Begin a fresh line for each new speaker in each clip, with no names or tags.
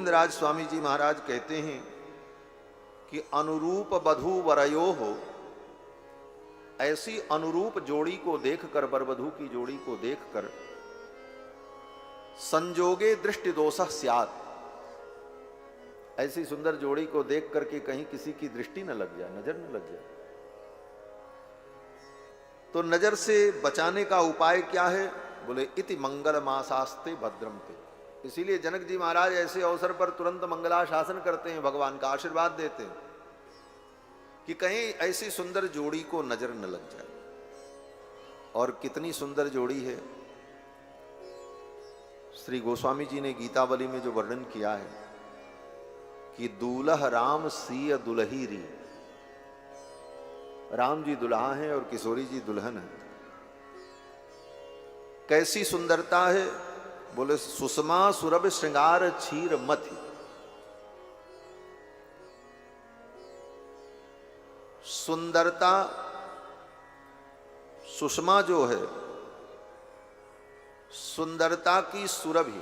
गोविंदराज स्वामी जी महाराज कहते हैं कि अनुरूप वधू वरयो हो, ऐसी अनुरूप जोड़ी को देखकर, वर वधू की जोड़ी को देखकर, संजोगे दृष्टि दोषः स्यात्, ऐसी सुंदर जोड़ी को देख करके कहीं किसी की दृष्टि न लग जाए, नजर न लग जाए। तो नजर से बचाने का उपाय क्या है? बोले इति मंगल मासास्ते भद्रम ते। इसीलिए जनक जी महाराज ऐसे अवसर पर तुरंत मंगलाशासन करते हैं, भगवान का आशीर्वाद देते हैं कि कहीं ऐसी सुंदर जोड़ी को नजर न लग जाए। और कितनी सुंदर जोड़ी है, श्री गोस्वामी जी ने गीतावली में जो वर्णन किया है कि दूल्हा राम सीय दुल्ही री, राम जी दुल्हा हैं और किशोरी जी दुल्हन है। कैसी सुंदरता है? बोले सुषमा सुरभ श्रृंगार क्षीर मथि। सुंदरता, सुषमा जो है, सुंदरता की सुरभि,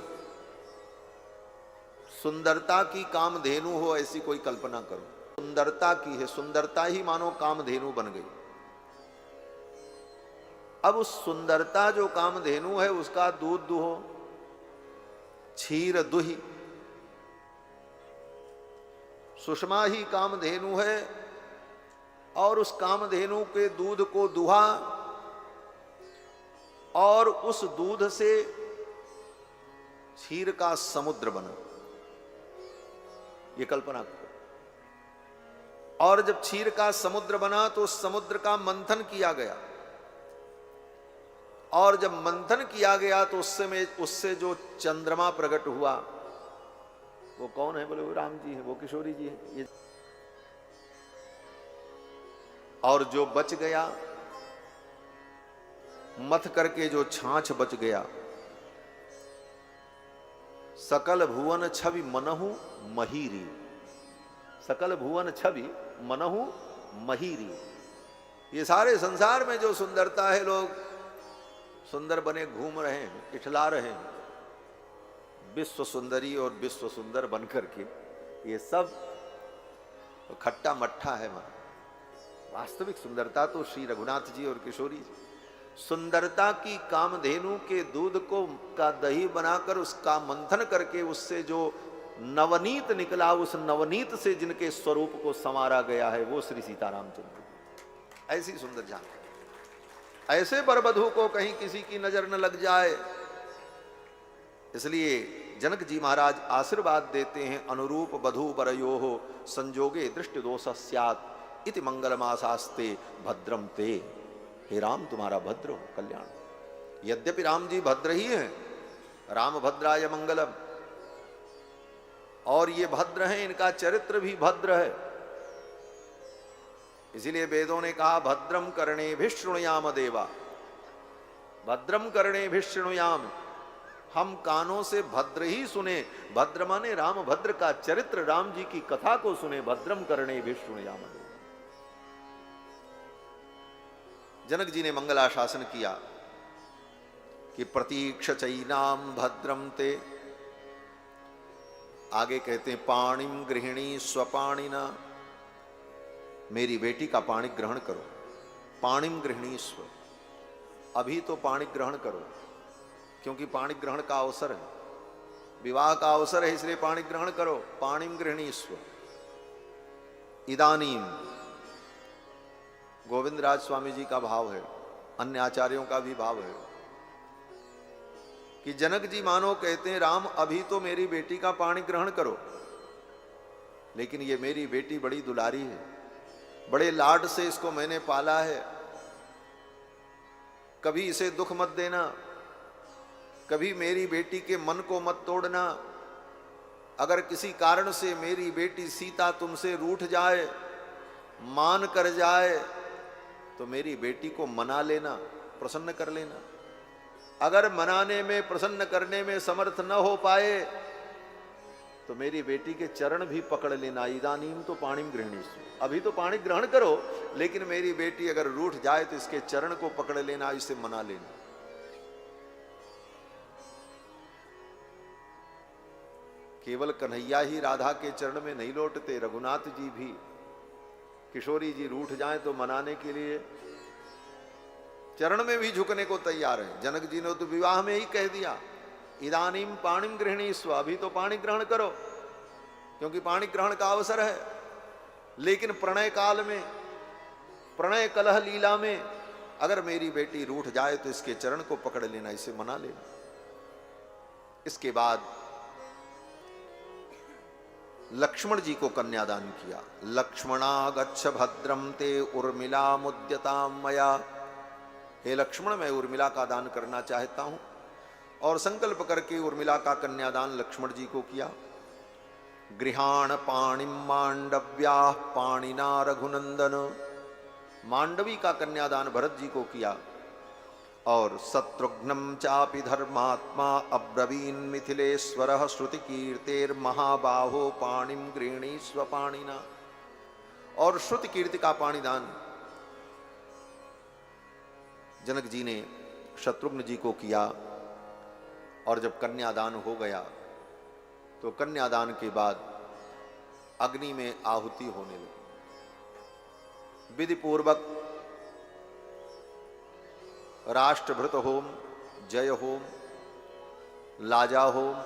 सुंदरता की कामधेनु हो, ऐसी कोई कल्पना करो। सुंदरता की है, सुंदरता ही मानो कामधेनु बन गई। अब उस सुंदरता जो कामधेनु है उसका दूध दुहो, क्षीर दुही। सुषमा ही कामधेनु है और उस कामधेनु के दूध को दुहा और उस दूध से क्षीर का समुद्र बना, ये कल्पना करो। और जब क्षीर का समुद्र बना तो उस समुद्र का मंथन किया गया, और जब मंथन किया गया तो उससे जो चंद्रमा प्रकट हुआ, वो कौन है? बोले वो राम जी है, वो किशोरी जी है। ये और जो बच गया, मथ करके जो छाछ बच गया, सकल भुवन छवि मनहु महीरी, सकल भुवन छवि मनहु महीरी। ये सारे संसार में जो सुंदरता है, लोग सुंदर बने घूम रहे हैं, इठला रहे हैं, विश्व सुंदरी और विश्व सुंदर बन करके, ये सब खट्टा मट्ठा है। वास्तविक सुंदरता तो श्री रघुनाथ जी और किशोरी जी। सुंदरता की कामधेनु के दूध को का दही बनाकर उसका मंथन करके उससे जो नवनीत निकला, उस नवनीत से जिनके स्वरूप को संवारा गया है, वो श्री सीतारामचंद्र। ऐसी सुंदर झांकी, ऐसे वरवधू को कहीं किसी की नजर न लग जाए, इसलिए जनक जी महाराज आशीर्वाद देते हैं, अनुरूप वधू वरयो हो संजोगे दृष्टि दोष स्यात् इति मंगलमासास्ते भद्रम ते। हे राम, तुम्हारा भद्र हो कल्याण। यद्यपि राम जी भद्र ही हैं, राम भद्राय मंगलम, और ये भद्र हैं, इनका चरित्र भी भद्र है। इसीलिए वेदों ने कहा भद्रम कर्णेभिः शृणुयाम देवा, भद्रम कर्णेभिः शृणुयाम, हम कानों से भद्र ही सुने। भद्र माने राम भद्र का चरित्र, राम जी की कथा को सुने। भद्रम कर्णेभिः शृणुयाम देवा। जनक जी ने मंगलाशासन किया कि प्रतीक्ष चैनाम भद्रम ते। आगे कहते हैं पाणिम गृहिणी स्वपाणिना, मेरी बेटी का पाणी ग्रहण करो। पाणिम गृहिणी स्व, अभी तो पाणी ग्रहण करो, क्योंकि पाणी ग्रहण का अवसर है, विवाह का अवसर है, इसलिए पाणी ग्रहण करो। पाणिम गृहिणी स्व इदानीम। गोविंदराज स्वामी जी का भाव है, अन्य आचार्यों का भी भाव है कि जनक जी मानो कहते हैं राम अभी तो मेरी बेटी का पाणी ग्रहण करो, लेकिन ये मेरी बेटी बड़ी दुलारी है, बड़े लाड से इसको मैंने पाला है, कभी इसे दुख मत देना, कभी मेरी बेटी के मन को मत तोड़ना। अगर किसी कारण से मेरी बेटी सीता तुमसे रूठ जाए, मान कर जाए, तो मेरी बेटी को मना लेना, प्रसन्न कर लेना। अगर मनाने में, प्रसन्न करने में समर्थ न हो पाए तो मेरी बेटी के चरण भी पकड़ लेना। इदानीम तो पाणिम गृहिणी, अभी तो पाणी ग्रहण करो, लेकिन मेरी बेटी अगर रूठ जाए तो इसके चरण को पकड़ लेना, इसे मना लेना। केवल कन्हैया ही राधा के चरण में नहीं लौटते, रघुनाथ जी भी किशोरी जी रूठ जाएं तो मनाने के लिए चरण में भी झुकने को तैयार है। जनक जी ने तो विवाह में ही कह दिया, इदानीम पाणिम गृह्णीस्व, अभी तो पाणी ग्रहण करो, क्योंकि पाणी ग्रहण का अवसर है। लेकिन प्रणय काल में, प्रणय कलह लीला में अगर मेरी बेटी रूठ जाए तो इसके चरण को पकड़ लेना, इसे मना लेना। इसके बाद लक्ष्मण जी को कन्यादान किया। लक्ष्मणा गच्छ भद्रम ते उर्मिला मुद्यताम मया, हे लक्ष्मण मैं उर्मिला का दान करना चाहता हूं। और संकल्प करके उर्मिला का कन्यादान लक्ष्मण जी को किया। गृहाण पाणिम मांडव्या पाणिना रघुनंदन, मांडवी का कन्यादान भरत जी को किया। और शत्रुघ्नम चापि धर्मात्मा अब्रवीन मिथिलेश्वर श्रुति कीर्तेर महाबाहो पाणिम गृह्णीस्व पाणिना, और श्रुति कीर्ति का पाणिदान जनक जी ने शत्रुघ्न जी को किया। और जब कन्यादान हो गया तो कन्यादान के बाद अग्नि में आहुति होने लगी। विधि पूर्वक राष्ट्रभृत होम, जय होम, लाजा होम,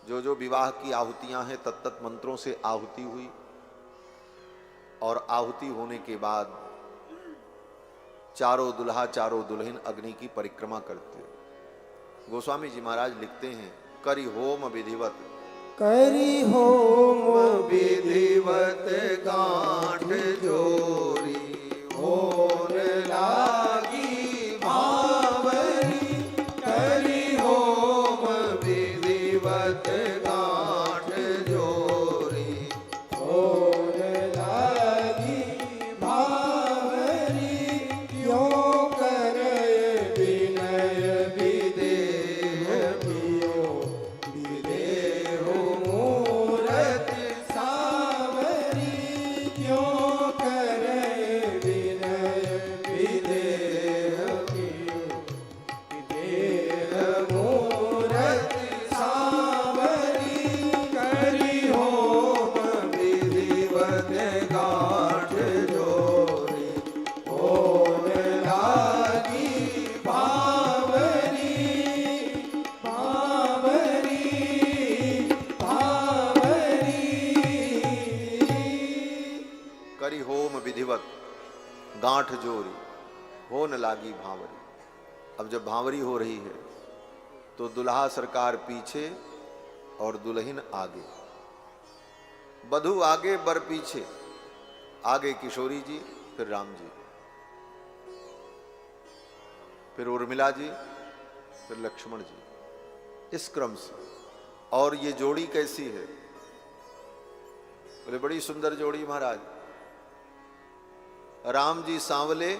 जो विवाह की आहुतियां हैं तत्त मंत्रों से आहुति हुई। और आहुति होने के बाद चारों दुल्हा चारों दुल्हन अग्नि की परिक्रमा करते। गोस्वामी जी महाराज लिखते हैं, करी होम विधिवत,
करी होम विधिवत गांठ जोरी, होर लागी भावरी। करी होम विधिवत गांठ जोरी, होर लागी भावरी। क्यों करे विनय विदेह पियो, विदेह मूरत सावरी। क्यों करे विनय विदेह पियो, विदेह मूरत सावरी। करी होम विधिवत गांठ जोरी, होम लागी भावरी। भावरी भावरी।
करी होम विधिवत गांठ जोरी, होन लागी भांवरी। अब जब भांवरी हो रही है तो दुल्हा सरकार पीछे और दुल्हन आगे, बधू आगे बर पीछे, आगे किशोरी जी, फिर राम जी, फिर उर्मिला जी, फिर लक्ष्मण जी, इस क्रम से। और ये जोड़ी कैसी है? बोले बड़ी सुंदर जोड़ी महाराज। राम जी सांवले,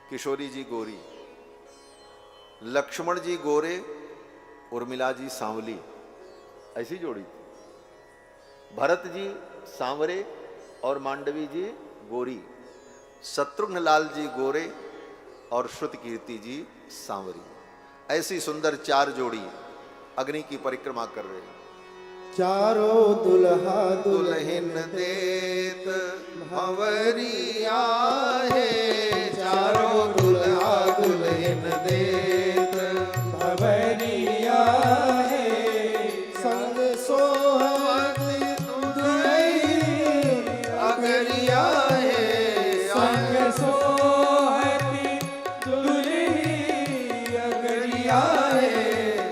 किशोरी जी गोरी, लक्ष्मण जी गोरे, उर्मिला जी सांवली, ऐसी जोड़ी थी। भरत जी सांवरे और मांडवी जी गोरी, शत्रुघ्न लाल जी गोरे और श्रुत कीर्ति जी सांवरी। ऐसी सुंदर चार जोड़ी अग्नि की परिक्रमा कर रहे हैं।
चारों दुल्हा
दुल्हन देत भंवरिया है,
चारों दुल्हा दुल्हन देत भंवरिया है। संग सोहत दुल्हन अगरिया है, संग सोहत दुल्हन अगरिया है।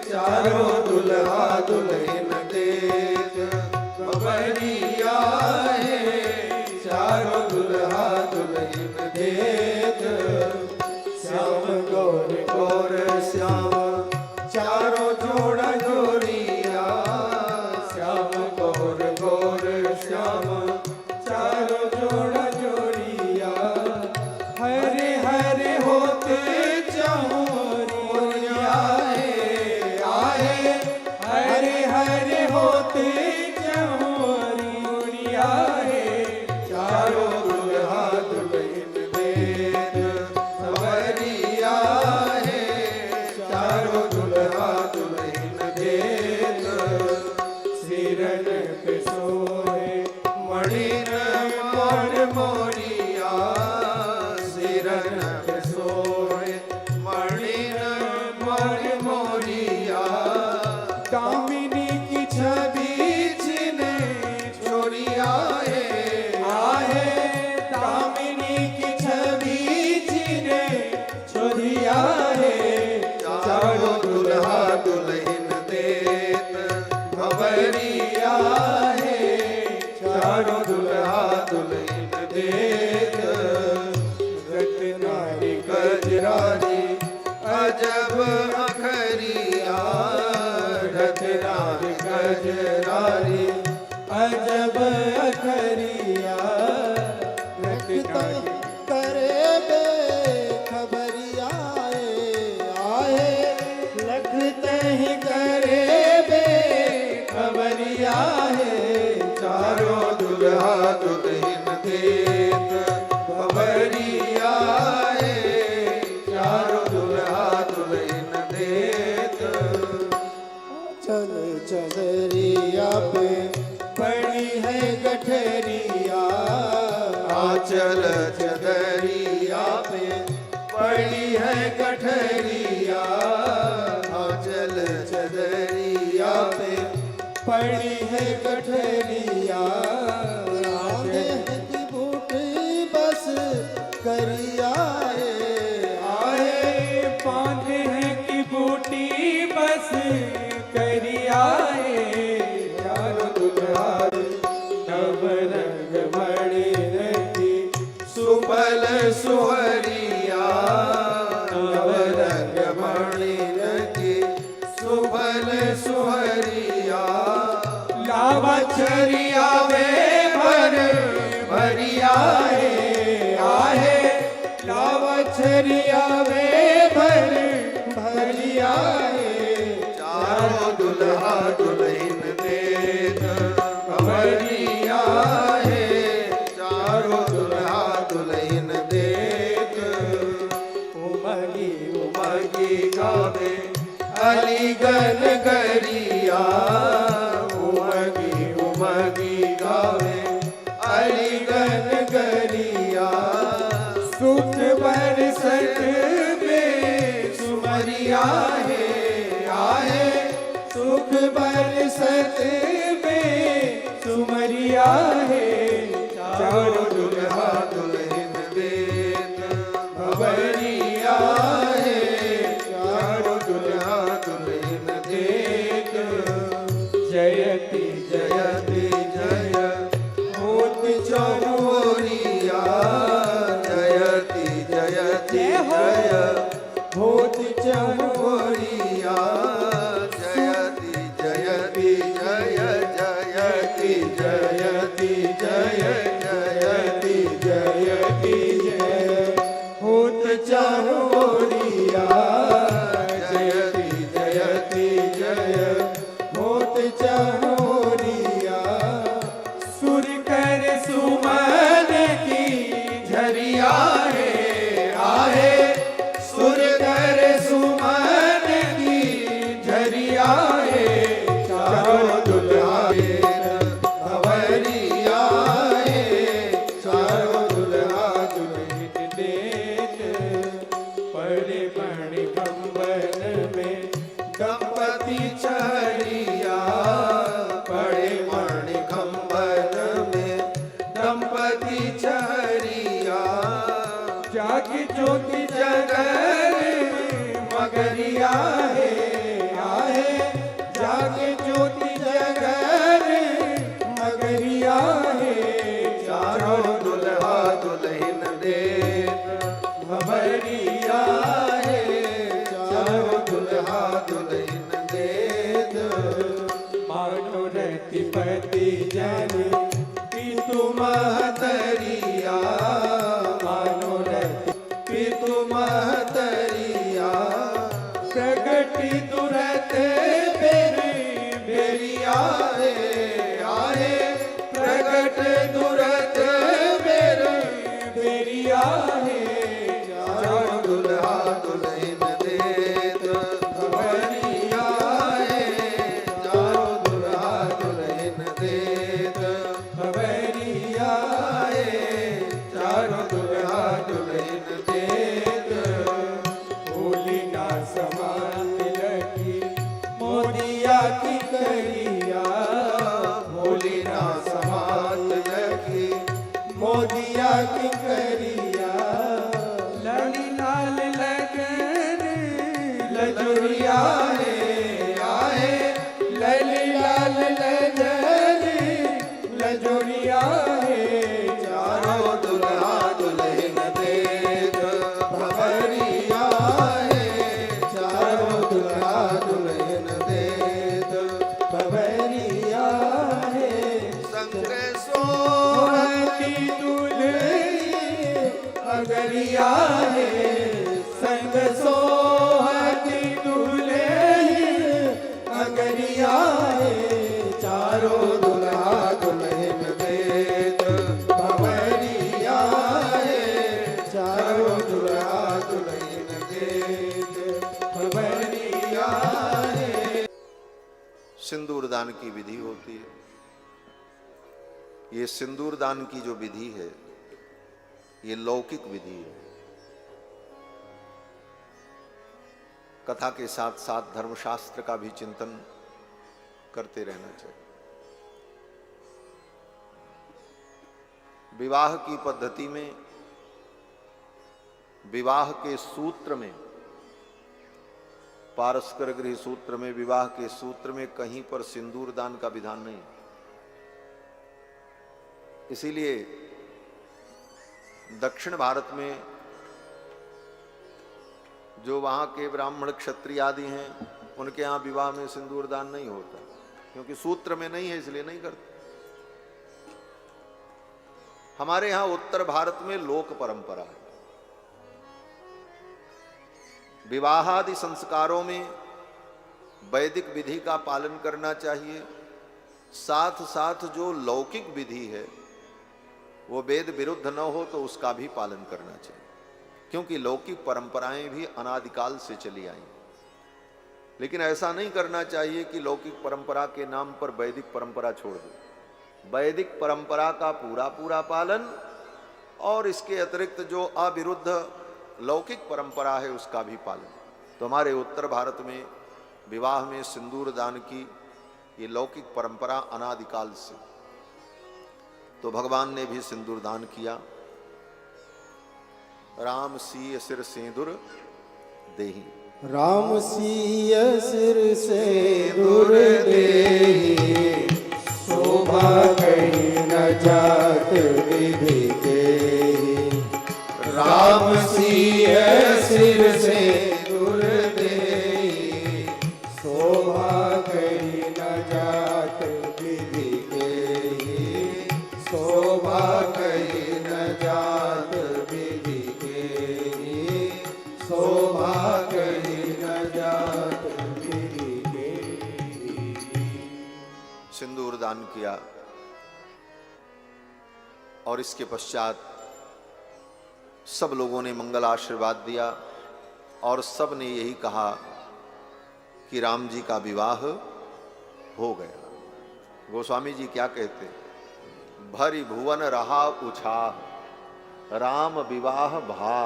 चारों दुल्हा दुल्हन देत भंवरिया है, चारों दुल्हा दुल्हन देत। श्याम गौर गौर श्याम, चारों जोड़ा जोड़िया। श्याम गौर गौर श्याम, चारों जोड़ा जोड़िया। हरे हरे होते चहोरिया आए, हरे हरे होते चहोरिया है। चारों दुल्हा दुल्हन देत भंवरिया है, चारों दुल्हा दुल्हन देत भंवरिया है, चारों दुल्हा दुल्हन देत, रत्नारी गजरारी अजब अखरिया, रत्नारी गजरारी अजब अखरिया, रत्नारी
करे बे खबरिया आहे,
लखते ही करे बे खबरिया है, चारों दुल्हा दुल्हन देत खबरिया है, चारों दुल्हा दुल्हन देत,
चल चदरिया पे
पड़ी है गठरिया, आंचल चदरिया पे पड़ी है गठरिया, आंचल चदरिया पे पड़ी है गठरिया,
आंधे की बूटी बस करिया
आए पांधे हैं की बूटी बस करिया है, चारों दुल्हा नव रंग मणि रंगी सुबल सुहरिया, नव रंग मणि रंगी सुबल सुहरिया, लावा छरिया वे भर भरिया है, आहे लावा छरिया वे भर भरिया है, चारों दुल्हा दुल्हन देत भंवरिया है, चारों दुल्हा दुल्हन देत, उमगी उमगी गावे अलीगन गरिया, उमगी उमगी गावे अलीगन गरिया, सुख बरसत में सुमरिया है, आहे सुख बरसत में सुमरिया है, चारों दुल्हा दुल्हन देत भंवरिया है, चारों दुल्हा दुल्हन देत, जयति जयति जय होत चौरिया, जयति जयति जय होत चौरिया, जयति जयति जय जयति जयति जय जयति जयति जय होत चौरिया, जयति जयति जय होत चौरिया, सुर कर सुमन की झरिया है, आहे सुर कर सुमन की झरिया है, चारों दुल्हा भंवरिया है, चारों दुल्हा दुल्हन देत, पड़े मणि कंबन में दंपति चहरिया, पड़े मणि कंबन में दंपति चहरिया, जागी ज्योति जगन मगरिया है, आहे जागे ज्योति जगन मगरिया है, चारों दुल्हा दुल्हन देत भंवरिया है, चारों दुल्हा दुल्हन देत, मानो रतिपति जन पितु महतरिया, मानो पितु महतरिया, प्रगति दुरत बेर बेरिया है, आहे प्रगट दुरत बेर बेरिया है, चारों दुल्हा दुल्हन देत भंवरिया है, चारों दुल्हा दुल्हन देत भंवरिया है, चारों दुल्हा दुल्हन देत, भोली ना समान लगी मोदिया की करिया, भोली ना समान लगी लाल लजरी लजोरिया है
चारों दुल्हा दुल्हन देत भवरिया है चारों दुल्हा दुल्हन देत भवरिया है
संग
सोहती दुल्हन अगरिया है संग सोहती दुल्हन अगरिया है चारों दुल्हा दुल्हन देत
भवरिया है चारों दुल्हा दुल्हन देत भवरिया है।
सिंदूर दान की विधि होती है। ये सिंदूर दान की जो विधि है ये लौकिक विधि है। कथा के साथ साथ धर्मशास्त्र का भी चिंतन करते रहना चाहिए। विवाह की पद्धति में, विवाह के सूत्र में, पारस्पर गृह सूत्र में, विवाह के सूत्र में कहीं पर सिंदूर दान का विधान नहीं। इसीलिए दक्षिण भारत में जो वहां के ब्राह्मण क्षत्रिय आदि हैं उनके यहां विवाह में सिंदूर दान नहीं होता, क्योंकि सूत्र में नहीं है, इसलिए नहीं करते। हमारे यहां उत्तर भारत में लोक परंपरा है। विवाह आदि संस्कारों में वैदिक विधि का पालन करना चाहिए, साथ साथ जो लौकिक विधि है वो वेद विरुद्ध न हो तो उसका भी पालन करना चाहिए, क्योंकि लौकिक परंपराएं भी अनादिकाल से चली आई। लेकिन ऐसा नहीं करना चाहिए कि लौकिक परंपरा के नाम पर वैदिक परंपरा छोड़ दो। वैदिक परंपरा का पूरा पूरा पालन और इसके अतिरिक्त जो अविरुद्ध लौकिक परंपरा है उसका भी पालन। तो हमारे उत्तर भारत में विवाह में सिंदूर दान की ये लौकिक परंपरा अनादिकाल से। तो भगवान ने भी सिंदूर दान किया। राम सीय सिर सिंदूर देहि,
राम सीय सिर सिंदूर देहि शोभा कहीं न जात विधि केहि। राम सीय सिर सिंदूर देहि शोभा कहीं न जात विधि केहि शोभा कहीं न जात विधि केहि शोभा कहीं न जात विधि केहि।
सिंदूर दान किया और इसके पश्चात सब लोगों ने मंगल आशीर्वाद दिया और सब ने यही कहा कि राम जी का विवाह हो गया। गोस्वामी जी क्या कहते, भरी भुवन रहा उछाह राम विवाह भा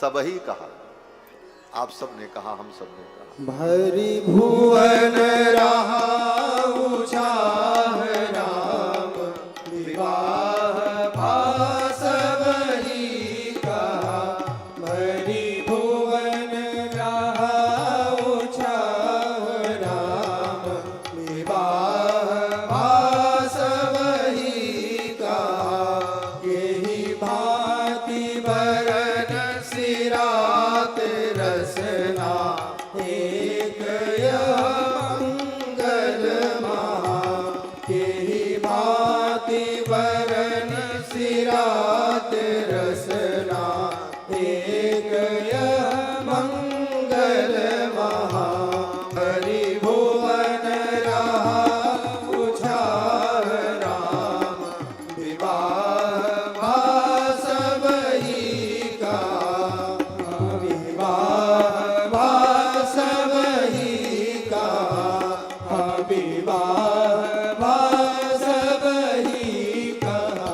सबही कहा। आप सब ने कहा, हम सब ने कहा।
भरी भुवन रहा उछाह राम विवाह भा सबही कहा। भरी भुवन रहा उछाह राम विवाह भा सबही कहा। यही भांति वरन सिरात रसना एक मंगल महा। यही भांति वरन सिरात रसना एक मंगल महा। हरि भुवन रहा उछाह राम विवाह भा सबही कहा। विवाह भा सबही कहा। विवाह भा सबही कहा।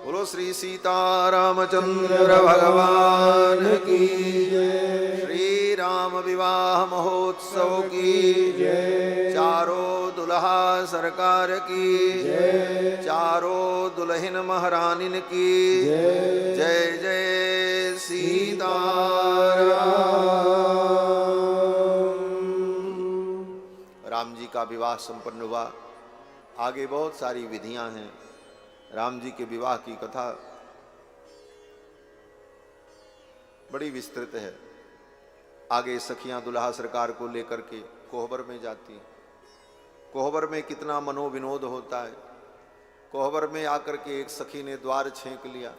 बोलो श्री सीतारामचंद्र भगवान की
जय।
श्री राम विवाह महोत्सव की
जय।
चारों दुल्हा सरकार की
जय।
चारों दुल्हन महारानिन की
जय।
जय जय सीताराम। राम जी का विवाह संपन्न हुआ। आगे बहुत सारी विधियां हैं। राम जी के विवाह की कथा बड़ी विस्तृत है। आगे सखियां दुल्हा सरकार को लेकर के कोहबर में जाती। कोहबर में कितना मनोविनोद होता है। कोहबर में आकर के एक सखी ने द्वार छेंक लिया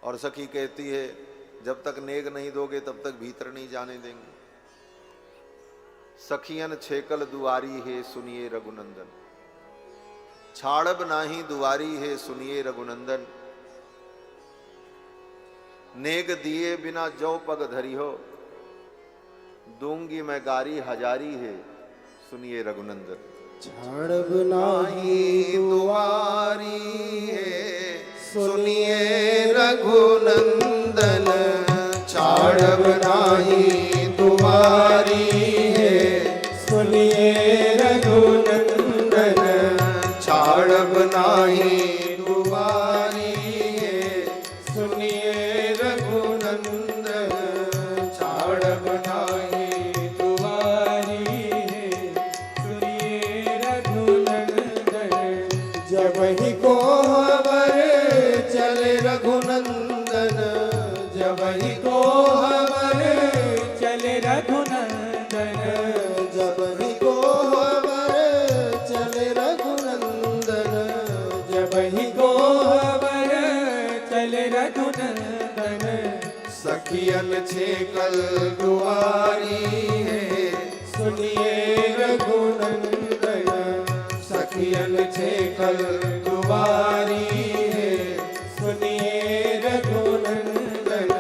और सखी कहती है, जब तक नेग नहीं दोगे तब तक भीतर नहीं जाने देंगे। सखियन छेकल दुआरी है सुनिए रघुनंदन, छाड़ब नाही दुआरी है सुनिए रघुनंदन, नेग दिए बिना जो पग धरी हो, दूंगी मैं गारी हजारी है सुनिए रघुनंदन।
छाड़ब नाही दुआरी है सुनिए रघुनंदन, छाड़ब नाही दुआरी है
सुनिए रघुनंदन,
छाड़ब नाही दुआरी है
सुनिए रघुनंदन,
छाड़ब नाही
दुआरी है सुनिए रघुनंदन।
जब ही कोहबर चले रघुनंदन, जब ही
कोहबर चले रघुनंदन,
जब ही कोहबर चले रघुनंदन,
जब ही कोहबर चले रघुनंदन,
सखियन छेकल दुआरी है
सुनिए रघुनंदन,
सखियन छेकल दुआरी है
सुनिए रघुनंदन,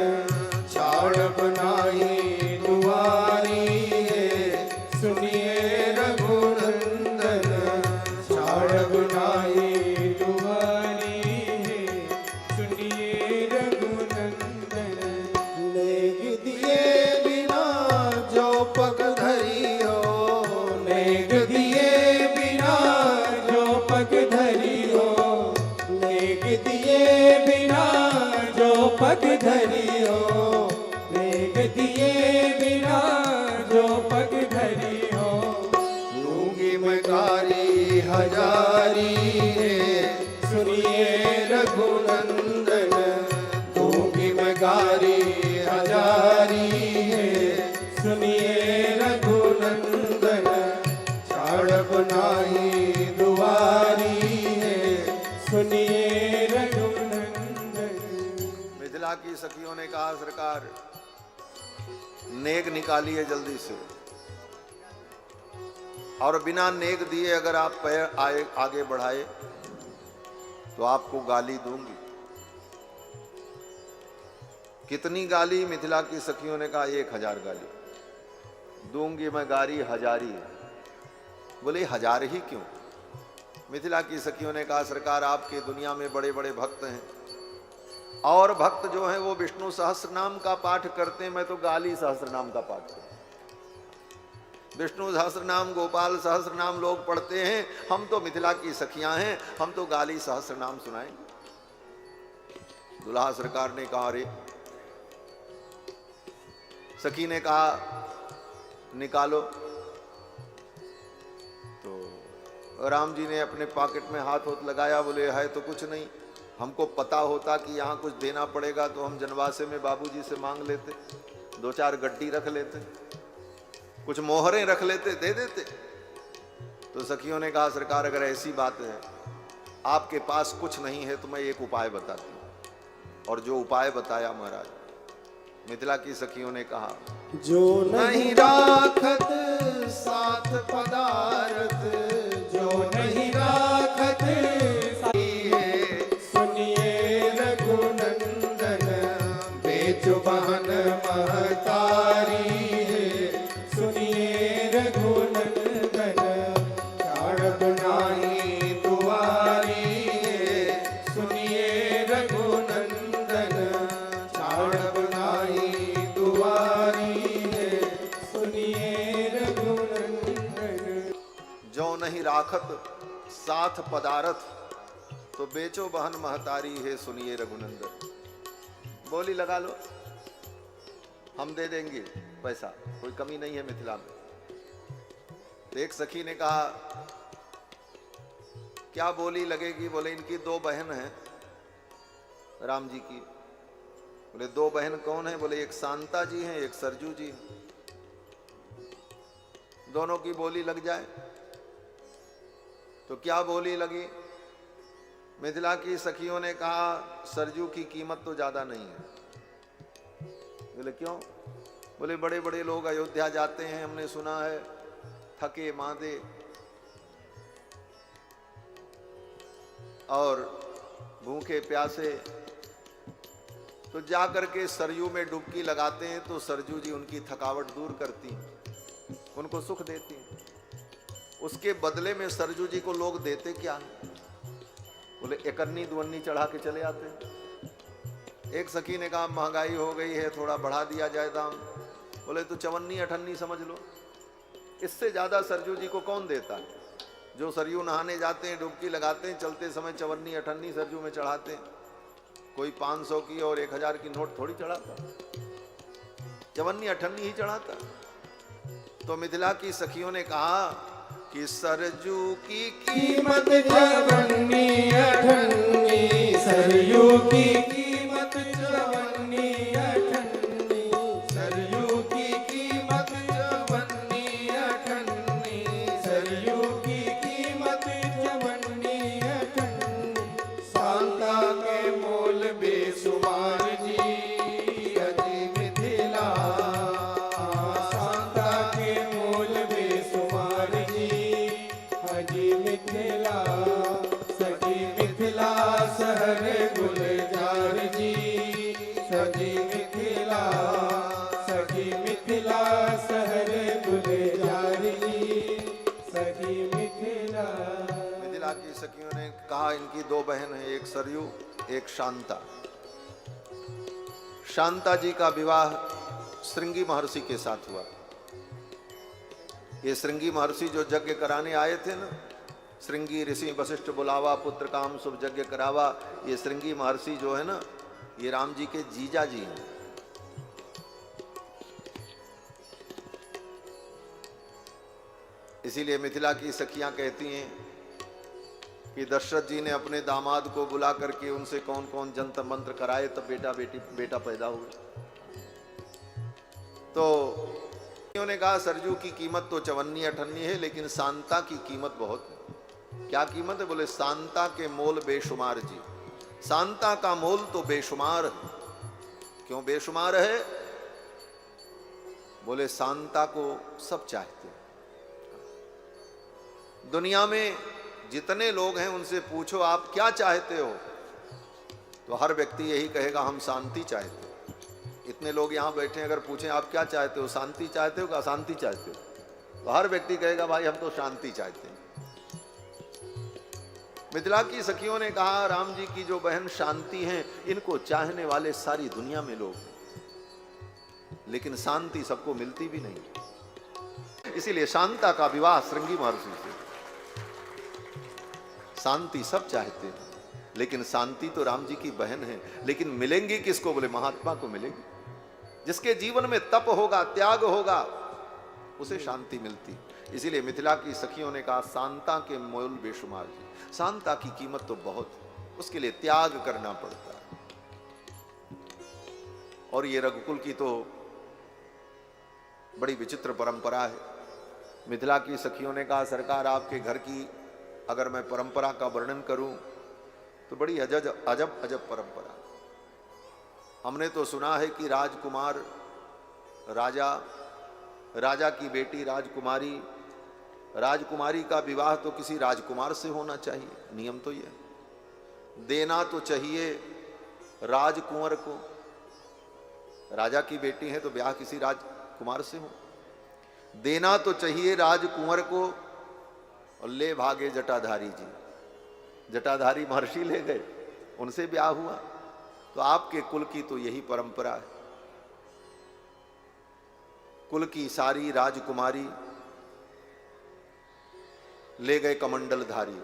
छाड़ब नाही दुआरी है
सुनिए
रघुनंदन, छाड़ब नाही
दुआरी है सुनिए रघुनंदन।
नेग दिए बिना जो पग धरी हो, नेग दिए बिना
जो पग धरी हो, नेग दिए बिना जो पग धरी हो, नेग दिए बिना जो पग धरी हो,
लूंगी मैं गारी हजारी है सुनिए रघुनंदन, लूंगी मैं गारी हजारी है सुनिए रघुनंदन, छाड़ब नाही दुआरी है
सुनिए रघुनंदन।
मिथिला की सखियों ने कहा, सरकार नेक निकालिए जल्दी से, और बिना नेक दिए अगर आप पैर आगे बढ़ाए तो आपको गाली दूंगी। कितनी गाली? मिथिला की सखियों ने कहा 1000 गाली दूंगी मैं गारी हजारी। बोले 1000 ही क्यों? मिथिला की सखियों ने कहा, सरकार आपके दुनिया में बड़े बड़े भक्त हैं, और भक्त जो हैं वो विष्णु सहस्त्र नाम का पाठ करते हैं, मैं तो गाली सहस्त्र नाम का पाठ करता हूं। विष्णु सहस्त्र नाम, गोपाल सहस्त्र नाम लोग पढ़ते हैं, हम तो मिथिला की सखियां हैं, हम तो गाली सहस्त्र नाम सुनाएंगे। दुल्हा सरकार ने कहा, अरे, सखी ने कहा निकालो। तो राम जी ने अपने पॉकेट में हाथ लगाया, बोले है तो कुछ नहीं, हमको पता होता कि यहाँ कुछ देना पड़ेगा तो हम जनवासे में बाबूजी से मांग लेते, 2-4 गड्डी रख लेते, कुछ मोहरें रख लेते, दे देते। तो सखियों ने कहा, सरकार अगर ऐसी बात है, आपके पास कुछ नहीं है, तो मैं एक उपाय बताती हूँ। और जो उपाय बताया महाराज, मिथिला की सखियों ने कहा,
जो नहीं राखत साथ पदार्थ, जो नहीं राखत
सुनिए
रघुनंदन, बेचो बहन महतारी है
सुनिए रघुनंदन,
छाड़ब नाही दुआरी है सुनिए रघुनंदन, छाड़ब नाही दुआरी है
सुनिए रघुनंदन।
जो नहीं राखत साथ पदारथ, तो बेचो बहन महतारी है सुनिए रघुनंदन। बोली लगा लो, हम दे देंगे पैसा, कोई कमी नहीं है मिथिला में। तो एक सखी ने कहा क्या बोली लगेगी? बोले इनकी दो बहन हैं राम जी की। बोले दो बहन कौन है? बोले एक शांता जी हैं, एक सरजू जी हैं। दोनों की बोली लग जाए तो क्या बोली लगी? मिथिला की सखियों ने कहा सरजू की कीमत तो ज्यादा नहीं है। बोले क्यों? बोले बड़े बड़े लोग अयोध्या जाते हैं, हमने सुना है, थके मांदे और भूखे प्यासे तो जाकर के सरयू में डुबकी लगाते हैं तो सरजू जी उनकी थकावट दूर करती हैं, उनको सुख देती हैं। उसके बदले में सरजू जी को लोग देते क्या है? बोले एकन्नी दुवन्नी चढ़ा के चले आते हैं। एक सखी ने कहा महंगाई हो गई है, थोड़ा बढ़ा दिया जाए दाम। बोले तो चवन्नी अठन्नी समझ लो, इससे ज्यादा सरजू जी को कौन देता है? जो सरयू नहाने जाते हैं, डुबकी लगाते हैं, चलते समय चवन्नी अठन्नी सरजू में चढ़ाते हैं। कोई 500 की और 1000 की नोट थोड़ी चढ़ाता, चवन्नी अठन्नी ही चढ़ाता। तो मिथिला की सखियों ने कहा कि सरजू की
कीमत चवन्नी अठन्नी, सरयू की कीमत चवन्नी अठन्नी, सरयू की कीमत चवन्नी अठन्नी, सरयू की कीमत चवन्नी अठन्नी। शांता के मोल बेशुमार जी अजी मिथिला, शांता के मोल बेशुमार जी अजी मिथिला, सजी मिथिला शहर गुलजार जी, सजी मिथिला, सजी मिथिला शहर गुलजार जी, सजी मिथिला।
मिथिला की सखियों ने कहा इनकी दो बहन हैं, एक सरयू एक शांता। शांता जी का विवाह श्रृंगी महर्षि के साथ हुआ। ये श्रृंगी महर्षि जो यज्ञ कराने आए थे ना, श्रृंगी ऋषि वशिष्ठ बुलावा पुत्र काम शुभ यज्ञ करावा, ये श्रृंगी महर्षि जो है ना, ये राम जी के जीजा जी हैं। इसीलिए मिथिला की सखियां कहती हैं कि दशरथ जी ने अपने दामाद को बुला करके उनसे कौन कौन जंत्र मंत्र कराए तब बेटा पैदा हुआ। तो उन्होंने कहा सरजू की कीमत तो चवन्नी अठन्नी है, लेकिन शांता की कीमत बहुत है। क्या कीमत है? बोले शांता के मोल बेशुमार जी। शांता का मोल तो बेशुमार है। क्यों बेशुमार है? बोले शांता को सब चाहते हैं। दुनिया में जितने लोग हैं उनसे पूछो आप क्या चाहते हो, तो हर व्यक्ति यही कहेगा हम शांति चाहते हैं। इतने लोग यहाँ बैठे हैं, अगर पूछें आप क्या चाहते हो, शांति चाहते हो कि अशांति चाहते हो, तो हर व्यक्ति कहेगा भाई हम तो शांति चाहते हैं। मिथिला की सखियों ने कहा राम जी की जो बहन शांति हैं, इनको चाहने वाले सारी दुनिया में लोग हैं, लेकिन शांति सबको मिलती भी नहीं। इसीलिए शांता का विवाह श्रृंगी महर्षि से। शांति सब चाहते हैं, लेकिन शांति तो राम जी की बहन है, लेकिन मिलेंगी किसको? बोले महात्मा को मिलेंगी। जिसके जीवन में तप होगा, त्याग होगा, उसे शांति मिलती। इसीलिए मिथिला की सखियों ने कहा शांता के मोल बेशुमार जी। शांता की कीमत तो बहुत, उसके लिए त्याग करना पड़ता है। और ये रघुकुल की तो बड़ी विचित्र परंपरा है। मिथिला की सखियों ने कहा सरकार आपके घर की अगर मैं परंपरा का वर्णन करूं तो बड़ी अजब परंपरा। हमने तो सुना है कि राजकुमार राजा की बेटी राजकुमारी, राजकुमारी का विवाह तो किसी राजकुमार से होना चाहिए, नियम तो ये। देना तो चाहिए राजकुंवर को, राजा की बेटी है तो ब्याह किसी राजकुमार से हो। देना तो चाहिए राजकुंवर को, और ले भागे जटाधारी जी। जटाधारी महर्षि ले गए, उनसे ब्याह हुआ। तो आपके कुल की तो यही परंपरा है। कुल की सारी राजकुमारी ले गए कमंडलधारी,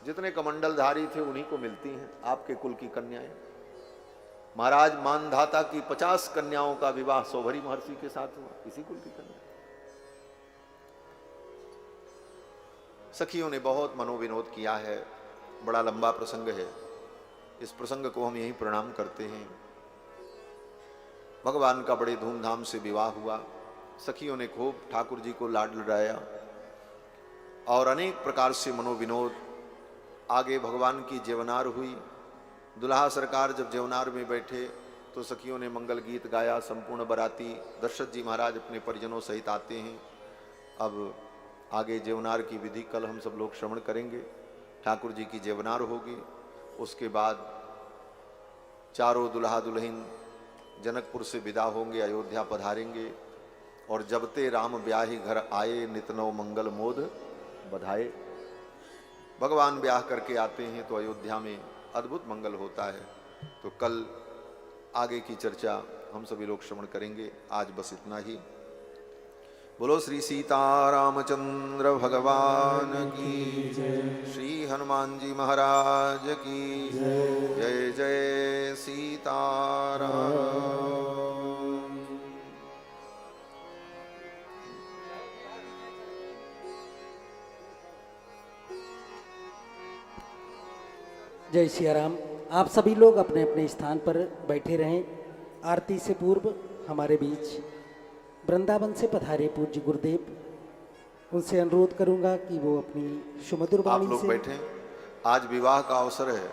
जितने कमंडलधारी थे उन्हीं को मिलती हैं आपके कुल की कन्याएं। महाराज मानधाता की 50 कन्याओं का विवाह सौभरी महर्षि के साथ हुआ, इसी कुल की कन्या। सखियों ने बहुत मनोविनोद किया है, बड़ा लंबा प्रसंग है। इस प्रसंग को हम यहीं प्रणाम करते हैं। भगवान का बड़े धूमधाम से विवाह हुआ। सखियों ने खूब ठाकुर जी को लाड लड़ाया और अनेक प्रकार से मनोविनोद। आगे भगवान की जेवनार हुई। दुल्हा सरकार जब जेवनार में बैठे तो सखियों ने मंगल गीत गाया। संपूर्ण बराती दशरथ जी महाराज अपने परिजनों सहित आते हैं। अब आगे जेवनार की विधि कल हम सब लोग श्रवण करेंगे। ठाकुर जी की जेवनार होगी। उसके बाद चारों दुल्हा दुल्हन जनकपुर से विदा होंगे, अयोध्या पधारेंगे। और जब ते राम ब्याही घर आए, नित नव मंगल मोद बधाए। भगवान ब्याह करके आते हैं तो अयोध्या में अद्भुत मंगल होता है। तो कल आगे की चर्चा हम सभी लोग श्रवण करेंगे। आज बस इतना ही। बोलो श्री सीतारामचंद्र भगवान की जय, श्री हनुमान जी महाराज की जय। जय सीताराम।
जय सिया राम। आप सभी लोग अपने अपने स्थान पर बैठे रहें। आरती से पूर्व हमारे बीच वृंदावन से पधारे पूज्य गुरुदेव, उनसे अनुरोध करूंगा कि वो अपनी सुमधुर
आप
वाणी
लोग
से
बैठें। आज विवाह का अवसर है।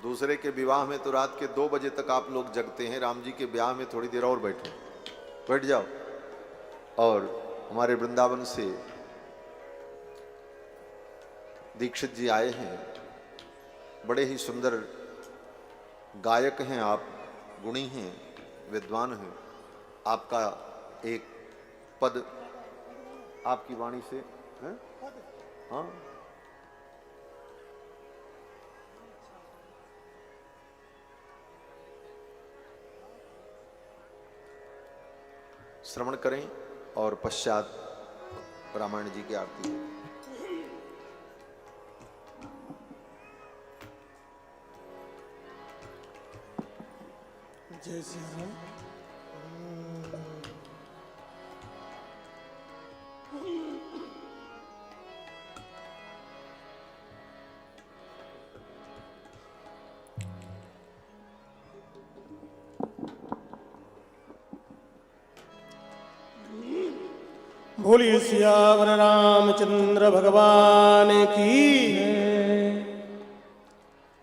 दूसरे के विवाह में तो रात के 2 बजे तक आप लोग जगते हैं। राम जी के ब्याह में थोड़ी देर और बैठ जाओ। और हमारे वृंदावन से दीक्षित जी आए हैं। बड़े ही सुंदर गायक हैं आप, गुणी हैं, विद्वान हैं। आपका एक पद आपकी वाणी से है? हाँ, श्रवण करें और पश्चात रामायण जी की आरती है।
जय श्री राम। बोलिए सियावर रामचंद्र भगवान की।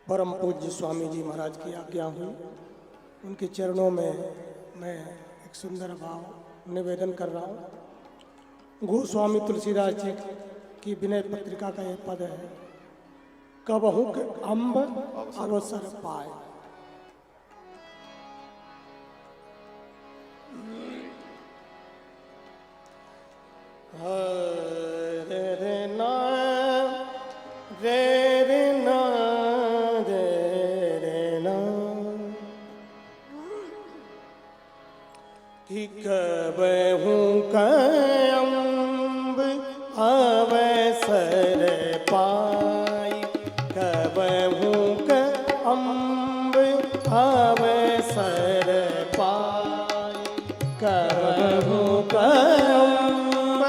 परम पूज्य स्वामी जी महाराज की आज्ञा हुई, उनके चरणों में मैं एक सुंदर भाव निवेदन कर रहा हूँ। गोस्वामी तुलसीदास जी की विनय पत्रिका का यह पद है, कबहु के अम्ब अवसर पाए। रे रे ना रे रे ना रे रे ना कि कबहु कम्ब अवसर पाई, कबहु कम्ब अवसर पाई, कबहु कम्ब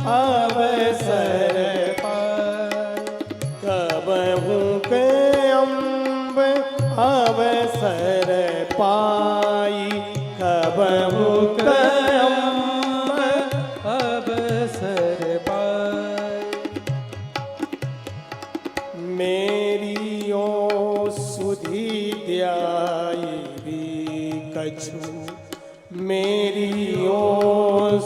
अवसर पाई, कबहु कम्ब अवसर पाई, कबहु कम्ब अवसर पाई। मेरी ओ सुधी ध्याई भी कछु, मेरी ओ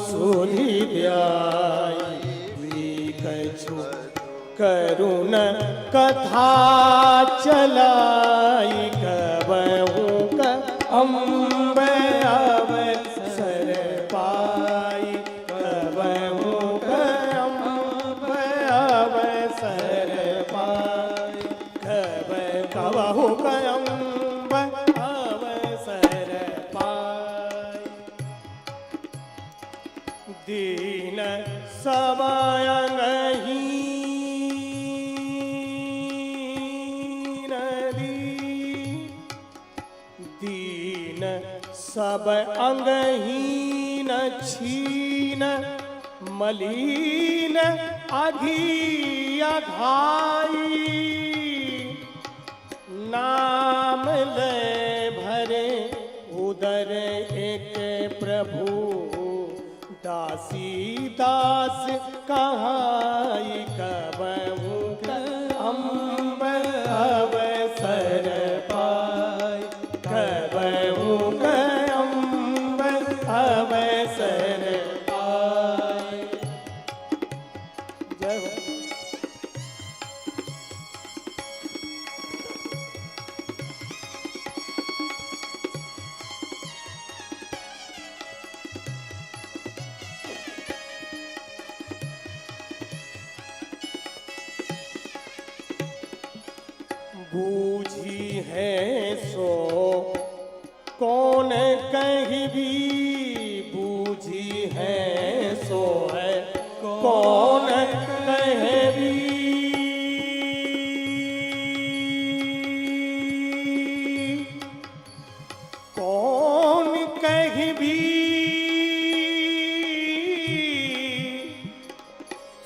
सुधी ध्याई भी कछु, करुण कथा चलाई, कबहु अम्ब अवसर पाई, कबहु अम्ब अवसर पाई, कबहु अम्ब अवसर पाई। दीन समय नहीं सब अंगहीन छीन, मलिन अघिया घाई, नाम ले भरे उदर एक प्रभु, दासी दास कहाई कबहू अम्ब अवसर पाय, कबहू अम्ब अवसर पाय। जय हो। बूझी है सो कौन कहीं भी, बूझी है सो है कौन कहीं भी, कौन कहीं भी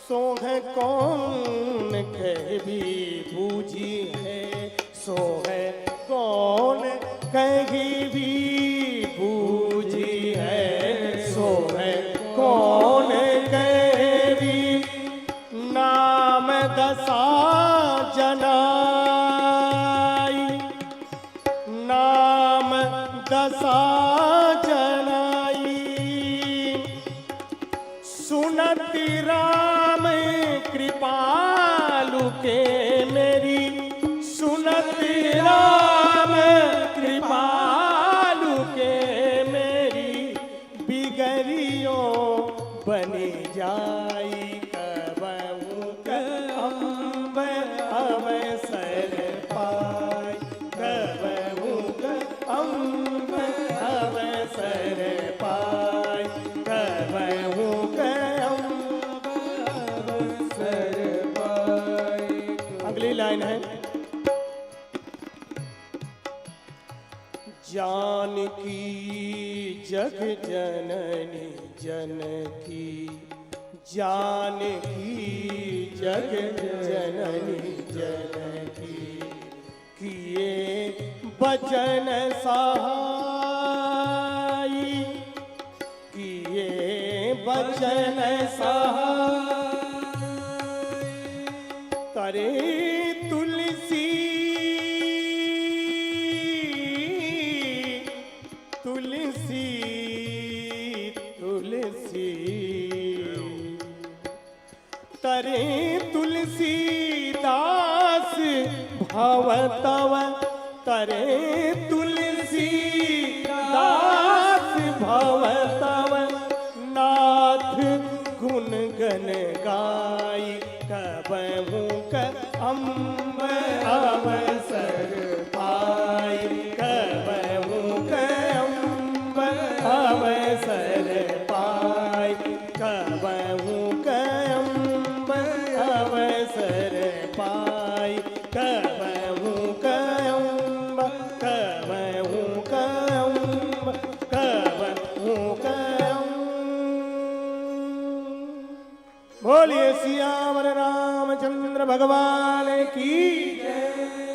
सो है कौन कहीं भी, बूझी है सो है कौन कहीं भी, बूझी है सो है कौन कहीं भी, नाम दशा जनाई, नाम दशा जनाई, सुनती राम कृपालु के मेरी, सुनती राम कृपालु के मेरी, बिगड़ियों बनी जाई कबहू अम्ब अवसर पाय, कबहू अम्ब अवसर पाय, कबहू अम्ब अवसर पाय। अगली लाइन है, जानकी जग जननी जनकी, जानकी जग जननी जनकी, किए बचन सहाई, किए बचन सहाई, करे तुलसी तुलसी तुलसी, तरे तुलसी दास भव तव, तरे तुलसी दास भव तव, नाथ गुण गन गाई कबहू अम्ब अवसर पाई, कबहू अम्ब अवसर पाई, कबहू अम्ब अवसर पाई, कबहू अम्ब कबहू अम्ब कबहू बोलिए सियावर रामचंद्र भगवान की जय।